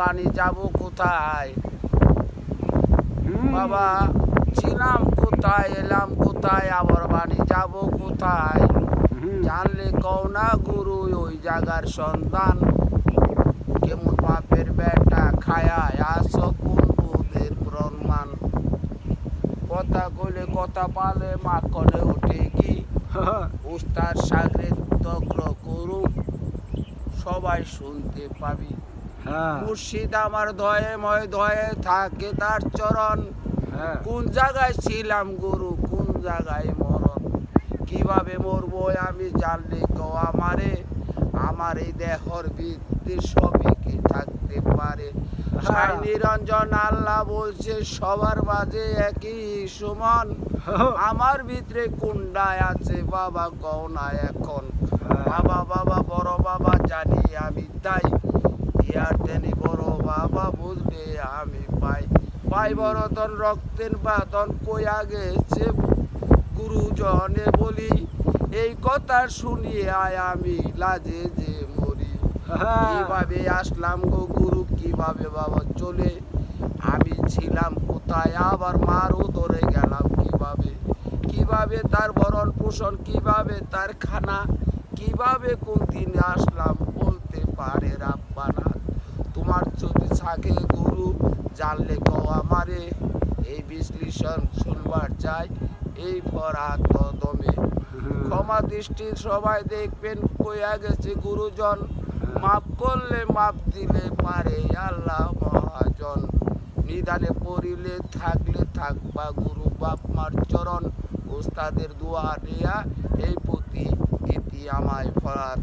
পানি যাব কোথায় বাবা, ছিলাম কোথায়, এলাম কোথায়, আবার বাণী যাব কোথায়? জানলে কও না গুরু ওই জায়গার সন্তান, কেমন বাপের বেটা খায়ায় আসো কোন বুধের প্রমাণ। কথা কইলে কথা পালে মাখনে ওঠে কি, উস্তাদ সাগরের তক্র করুক সবাই শুনতে পাবি। মুর্শিদ আমার ধয়ে ময় ধয়ে থাকে তার চরণ, কোন জায়গায় ছিলাম গুরু কোন জায়গায় মরণ। কিভাবে মরবো আমি জানলে কও আমারে, আমার এই দেহর ভিত্তি সবই কি থাকতে পারে। সাই নিরঞ্জন আল্লাহ বলছে সবার মাঝে একই সমান, আমার ভিতরে কোনটায় আছে বাবা কও না এখন। বাবা বাবা বড় বাবা জানি আমি তাই, ইয়ার তেনি বড় বাবা বুঝলে আমি পাই। পাই বড় তন রক্তের বাতন কইয়া গেছে গুরুজনে বলি, এই কথা শুনিয়ে আয় আমি লাজে যে মরি। কিভাবে আসলাম গো গুরু কিভাবে বাবা চলে, আমি ছিলাম কোথায় আবার মারও ধরে গেলাম কিভাবে। কিভাবে তার ভরণ পোষণ, কিভাবে তার খানা, কিভাবে কোন দিন আসলাম বলতে পারে রাব্বানা। তোমার যদি থাকে গুরু জানলে কও আমারে, এই বিশ্লেষণ শুনবার চাই এই ফরাত দমে। ক্ষমা দৃষ্টি সবাই দেখবেন কইয়া গেছে গুরুজন, মাফ করলে মাফ দিলে পারে আল্লাহ মহাজন। নিদানে পড়িলে থাকলে থাকবা গুরু বাপ মার চরণ, ওস্তাদের দোয়া নেয়া এই প্রতি ইতি আমায় ফরাত।